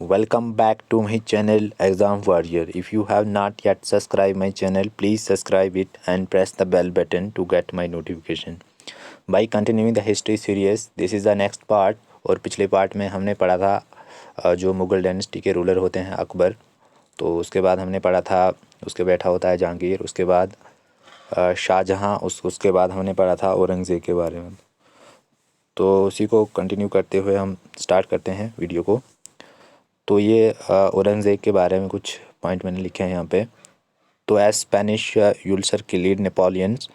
Welcome back to my channel Exam Warrior. If you have not yet subscribed my channel, please subscribe it and press the bell button to get my notification. By continuing the history series, this is the next part. और पिछले part में हमने पढ़ा था जो Mughal dynasty के ruler होते हैं अकबर, तो उसके बाद हमने पढ़ा था उसके बैठा होता है जहांगीर, उसके बाद शाहजहां, उसके बाद हमने पढ़ा था औरंगज़ेब के बारे में। तो उसी को कंटिन्यू करते हुए हम स्टार्ट करते हैं वीडियो को। तो ये औरंगज़ेब के बारे में कुछ पॉइंट मैंने लिखे हैं यहाँ पे। तो as Spanish ulcer killed Napoleons,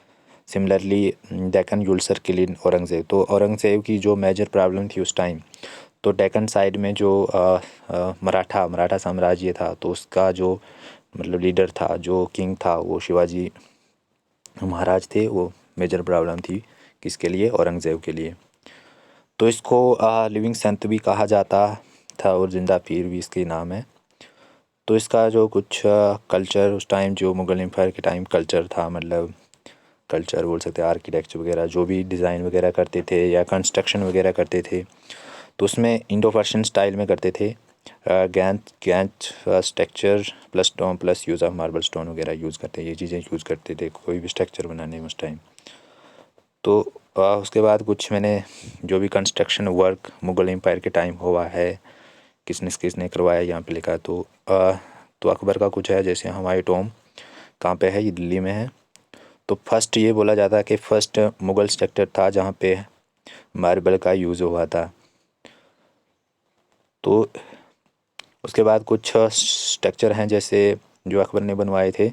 similarly Deccan ulcer killed Aurangzeb. तो औरंगज़ेब की जो मेजर प्रॉब्लम थी उस टाइम, तो डेक्कन साइड में जो मराठा साम्राज्य था, तो उसका जो मतलब लीडर था, जो किंग था, वो शिवाजी महाराज थे। वो मेजर प्रॉब्लम थी किसके लिए? औरंगज़ेब के लिए। तो इसको लिविंग संत भी कहा जाता था और जिंदा पीर भी इसके नाम है। तो इसका जो कुछ कल्चर उस टाइम, जो मुग़ल एम्पायर के टाइम कल्चर था, मतलब कल्चर बोल सकते हैं, आर्किटेक्चर वगैरह जो भी डिज़ाइन वगैरह करते थे या कंस्ट्रक्शन वगैरह करते थे, तो उसमें इंडो पर्शियन स्टाइल में करते थे। गैंच structure plus stone plus use of marble stone वगैरह यूज़ करते, ये चीज़ें यूज़ करते थे कोई भी स्ट्रक्चर बनाने में उस टाइम। तो उसके बाद कुछ मैंने जो भी कंस्ट्रक्शन वर्क मुग़ल एम्पायर के टाइम हुआ है, किसने किसने करवाया, यहाँ पे लिखा है। तो अकबर का कुछ है, जैसे हमारी टॉम कहाँ पे है? ये दिल्ली में है। तो फर्स्ट ये बोला जाता है कि फर्स्ट मुग़ल स्ट्रक्चर था जहाँ पे मार्बल का यूज़ हुआ था। तो उसके बाद कुछ स्ट्रक्चर हैं जैसे जो अकबर ने बनवाए थे,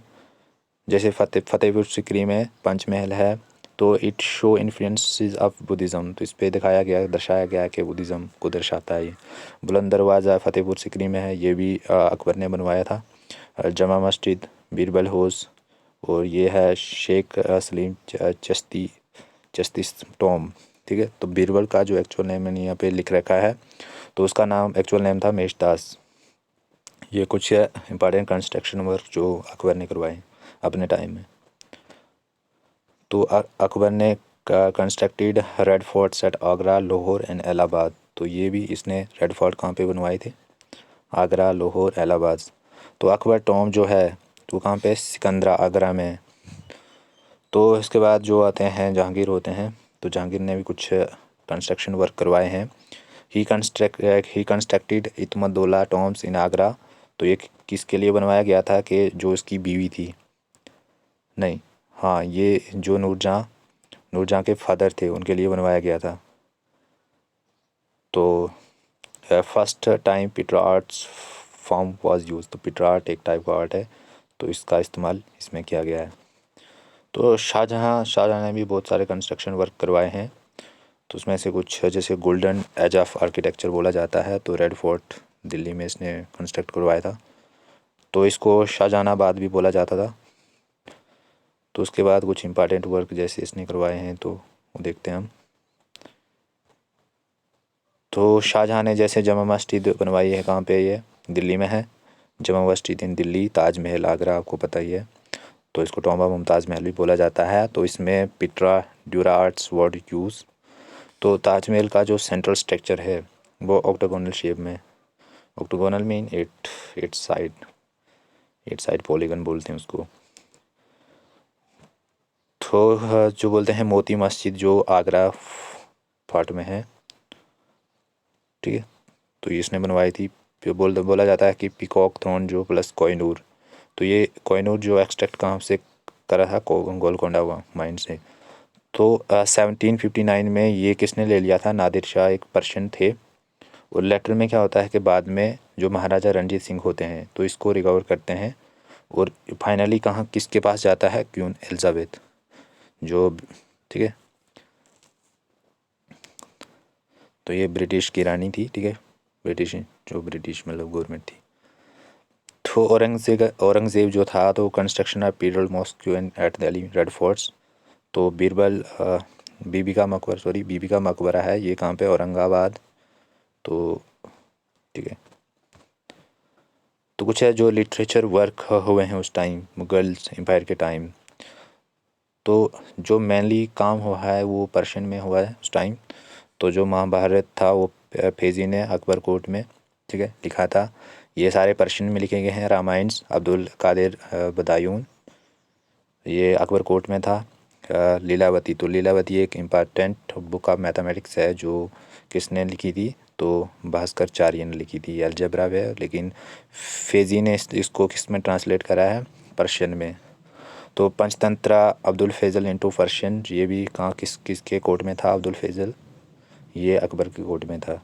जैसे फतेहपुर सिकरी में पंचमहल है। तो it show influences of Buddhism, तो इस पे दिखाया गया, दर्शाया गया कि बुद्धिज़्म को दर्शाता है ये। बुलंद दरवाज़ा फतेहपुर सिकरी में है, ये भी अकबर ने बनवाया था। जमा मस्जिद, बीरबल हाउस, और ये है शेख सलीम चिश्ती टॉम। ठीक है, तो बीरबल का जो एक्चुअल नेम मैंने यहाँ पे लिख रखा है, तो उसका नाम एक्चुअल नेम था मेशदास। ये कुछ इंपॉर्टेंट कंस्ट्रक्शन वर्क जो अकबर ने करवाए अपने टाइम में। तो अकबर ने constructed red forts at Agra, Lahore and Allahabad. तो ये भी इसने रेड फोर्ट कहाँ पे बनवाए थे? आगरा, लाहौर, इलाहाबाद। तो अकबर टॉम जो है तो कहाँ पे? सिकंदरा, आगरा में। तो इसके बाद जो आते हैं जहांगीर होते हैं, तो जहांगीर ने भी कुछ कंस्ट्रक्शन वर्क करवाए हैं। ही कंस्ट्रक्टेड इतमदौला टॉम्स इन आगरा। तो ये किसके लिए बनवाया गया था? कि जो इसकी बीवी थी, नहीं, हाँ, ये जो नूरजहाँ के फादर थे उनके लिए बनवाया गया था। तो first time pietra arts form was used. तो पिट्रा आर्ट एक टाइप का आर्ट है, तो इसका इस्तेमाल इसमें किया गया है। तो शाहजहाँ ने भी बहुत सारे कंस्ट्रक्शन वर्क करवाए हैं। तो उसमें से कुछ जैसे गोल्डन एज ऑफ आर्किटेक्चर बोला जाता है, तो रेड फोर्ट दिल्ली में इसने कंस्ट्रक्ट करवाया था। तो इसको शाहजहानाबाद भी बोला जाता था। तो उसके बाद कुछ इंपॉर्टेंट वर्क जैसे इसने करवाए हैं, तो वो देखते हैं हम। तो शाहजहाँ ने जैसे जमा मस्जिद बनवाई है, कहाँ पे? ये दिल्ली में है, जमा मस्जिद इन दिल्ली। ताजमहल आगरा, आपको पता ही है, तो इसको टॉम्ब ऑफ मुमताज़ महल भी बोला जाता है। तो इसमें pietra dura arts word use. तो ताजमहल का जो सेंट्रल स्ट्रक्चर है वो ऑक्टागोनल शेप में, octagonal mean eight side polygon बोलते हैं उसको। तो जो बोलते हैं मोती मस्जिद जो आगरा फोर्ट में है, ठीक है, तो ये इसने बनवाई थी। फिर बोला जाता है कि पीकॉक थ्रोन जो प्लस कोहिनूर। तो ये कोहिनूर जो एक्सट्रैक्ट कहाँ से करा था? गोलकोंडा माइन से। तो 1759 में ये किसने ले लिया था? नादिर शाह, एक पर्शियन थे। और लेटर में क्या होता है कि बाद में जो महाराजा रणजीत सिंह होते हैं तो इसको रिकवर करते हैं, और फाइनली कहाँ किसके पास जाता है? क्वीन एलिजाबेथ, जो, ठीक है, तो ये ब्रिटिश की रानी थी, ठीक है, ब्रिटिश मतलब गवर्नमेंट थी। तो औरंगज़ेब जो था, तो construction of pearl mosque at Delhi red forts. तो बीबी का मकबरा है, ये कहाँ पे? औरंगाबाद। तो ठीक है, तो कुछ है जो लिटरेचर वर्क हुए हैं उस टाइम मुगल्स एम्पायर के टाइम। तो जो मेनली काम हुआ है वो पर्शियन में हुआ है उस टाइम। तो जो महाभारत था वो फेजी ने अकबर कोर्ट में ठीक है, लिखा था। ये सारे पर्शियन में लिखे गए हैं। रामायण अब्दुल कादिर बदायून, ये अकबर कोर्ट में था। लीलावती, तो लीलावती एक इम्पॉर्टेंट बुक ऑफ मैथमेटिक्स है जो किसने लिखी थी, तो भास्कराचार्य ने लिखी थी। अलजेब्रा है, लेकिन फेजी ने इसको किस में ट्रांसलेट करा है, पर्शियन में। तो पंचतंत्र अब्दुल फैज़ल इनटू पर्शियन, ये भी कहाँ किसके कोर्ट में था, अब्दुल फैज़ल, ये अकबर के कोर्ट में था।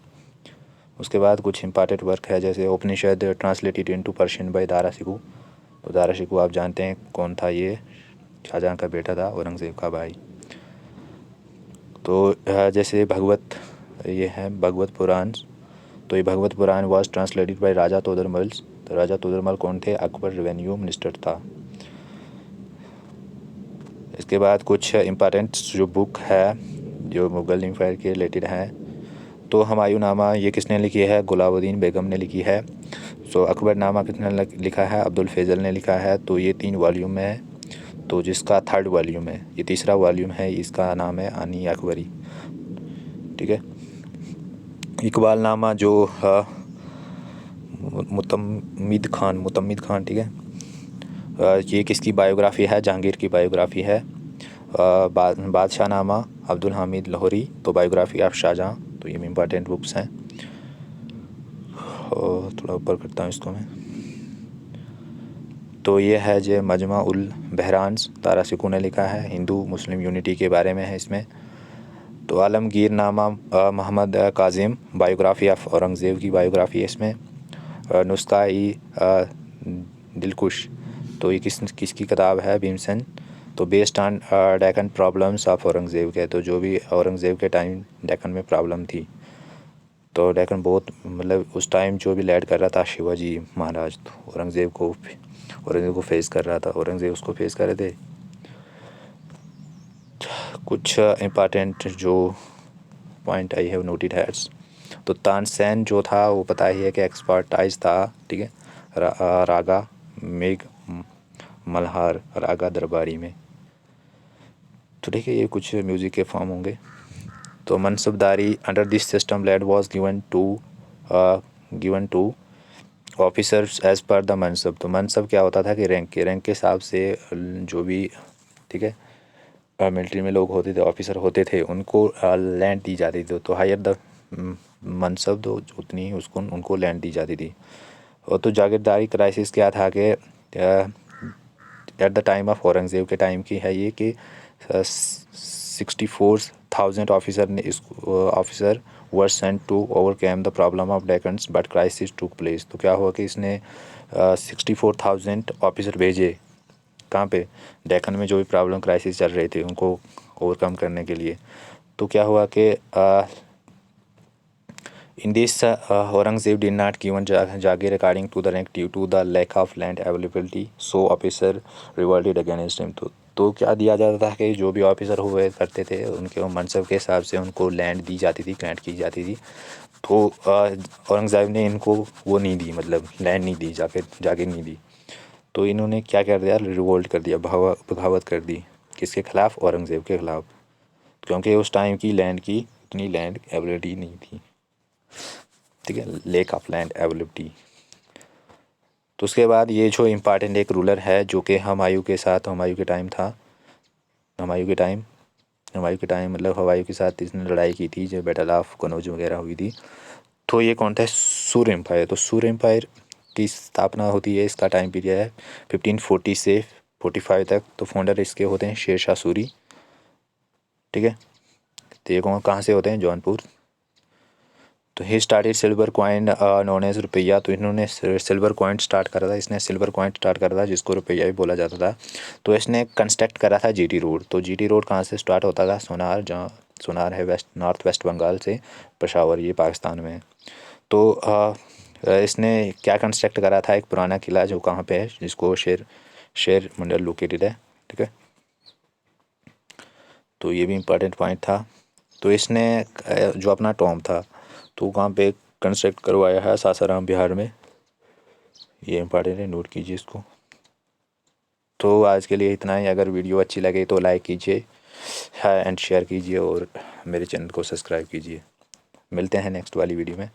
उसके बाद कुछ इंपॉर्टेंट वर्क है, जैसे Upanishad translated into Persian by Dara Shikoh. तो दारा शिकोह आप जानते हैं कौन था, ये शाहजहाँ का बेटा था, औरंगज़ेब का भाई। तो जैसे भगवत, ये है भगवत पुराण। तो ये भगवत पुराण वाज ट्रांसलेटेड बाय राजा तोदरमल। तो राजा तोदरमल कौन थे, अकबर रेवेन्यू मिनिस्टर था। इसके बाद कुछ इम्पॉर्टेंट जो बुक है जो मुग़ल एम्पायर के रिलेटेड है, तो हुमायूंनामा ये किसने लिखी है, गुलाबुद्दीन बेगम ने लिखी है। सो अकबरनामा किसने लिखा है, अब्दुल फैज़ल ने लिखा है। तो ये 3 वॉल्यूम में है, तो जिसका 3rd वॉल्यूम है, ये तीसरा वॉल्यूम है, इसका नाम है आनी अकबरी। ठीक है। इकबालनामा जो मुतम्मिद खान, ठीक है, ये किसकी बायोग्राफ़ी है, जहांगीर की बायोग्राफ़ी है। बादशाहनामा अब्दुल हामिद लाहौरी, तो बायोग्राफ़ी ऑफ शाहजहाँ। तो ये इम्पॉर्टेंट बुक्स हैं। और थोड़ा ऊपर करता हूँ इसको मैं। तो ये है जो मजमा उल बहरान, दारा शिकोह ने लिखा है, हिंदू मुस्लिम यूनिटी के बारे में है इसमें। तो आलमगीर नामा मोहम्मद काजिम, बायोग्राफ़ी ऑफ औरंगज़ेब की बायोग्राफ़ी है इसमें। नुस्खा ई दिलकुश, तो ये किसकी किताब है, भीमसेन। तो based on Deccan problems of Aurangzeb के, तो जो भी औरंगज़ेब के टाइम डेक्कन में प्रॉब्लम थी, तो डेक्कन बहुत मतलब उस टाइम जो भी लैड कर रहा था शिवाजी महाराज, तो औरंगज़ेब को फेस कर रहा था, औरंगज़ेब उसको फेस कर रहे थे। कुछ इम्पॉर्टेंट जो point I have noted heads, तो तानसेन जो था वो पता ही है कि एक्सपर्टाइज था, ठीक है, रागा मेघ मल्हार, रागा दरबारी में। तो ठीक है, ये कुछ म्यूज़िक के फॉर्म होंगे। तो mansabdari under this system land was given to officers as per the mansab. तो मनसब क्या होता था कि रैंक के हिसाब से जो भी, ठीक है, मिलिट्री में लोग होते थे, ऑफिसर होते थे, उनको लैंड दी जाती थी। तो हायर द मनसब, तो उतनी उसको उनको लैंड दी जाती थी। और तो जागीरदारी क्राइसिस क्या था कि at the time of Aurangzeb के टाइम की है ये कि 64,000 officer were sent to overcome the problem of Deccans but crisis took place. तो क्या हुआ कि इसने 64,000 ऑफिसर भेजे, कहाँ पे, डेक्कन में जो भी प्रॉब्लम क्राइसिस चल रहे थे उनको ओवरकम करने के लिए। तो क्या हुआ कि in this Aurangzeb did not given jagir according to the rank due to the lack of land availability, so officer revolted against him. तो क्या दिया जाता था कि जो भी ऑफिसर हुए करते थे उनके मनसब के हिसाब से उनको लैंड दी जाती थी, ग्रांट की जाती थी। तो औरंगज़ेब ने इनको वो नहीं दी, मतलब लैंड नहीं दी, जागीर नहीं दी। तो इन्होंने क्या कर दिया, रिवोल्ट कर दिया, बगावत कर दी। किसके ख़िलाफ़, औरंगज़ेब के ख़िलाफ़, क्योंकि उस टाइम की लैंड की उतनी लैंड अवेलेबिलिटी नहीं थी, ठीक है, लेक ऑफ लैंड अवेलेबिलिटी। तो उसके बाद ये जो इम्पॉर्टेंट एक रूलर है जो कि हुमायूं के टाइम था, हुमायूं के टाइम मतलब हुमायूं के साथ इसने लड़ाई की थी, जो बैटल ऑफ कनौज वगैरह हुई थी। तो ये कौन था, सूर एम्पायर। तो सूर एम्पायर की स्थापना होती है, इसका टाइम पीरियड है 1540 से 45 तक। तो फाउंडर इसके होते हैं शेर शाह सूरी, ठीक है। तो ये कहाँ से होते हैं, जौनपुर। तो he started silver coin known as rupaya. तो इन्होंने सिल्वर कॉइन स्टार्ट करा था, इसने सिल्वर कॉइन स्टार्ट करा था जिसको रुपया भी बोला जाता था। तो इसने कंस्ट्रक्ट करा था जीटी रोड। तो जीटी रोड कहाँ से स्टार्ट होता था, सोनार, जहाँ सोनार है नॉर्थ वेस्ट बंगाल से पेशावर, ये पाकिस्तान में है। तो इसने क्या कंस्ट्रक्ट करा था, एक पुराना किला जो कहाँ पे है, जिसको शेर मंडल लोकेटेड है, ठीक है। तो ये भी इम्पोर्टेंट पॉइंट था। तो इसने जो अपना टॉम था तो वहाँ पे कंस्ट्रक्ट करवाया है सासाराम बिहार में, ये इम्पोर्टेंट है, नोट कीजिए इसको। तो आज के लिए इतना ही। अगर वीडियो अच्छी लगे तो लाइक कीजिए एंड शेयर कीजिए और मेरे चैनल को सब्सक्राइब कीजिए। मिलते हैं नेक्स्ट वाली वीडियो में।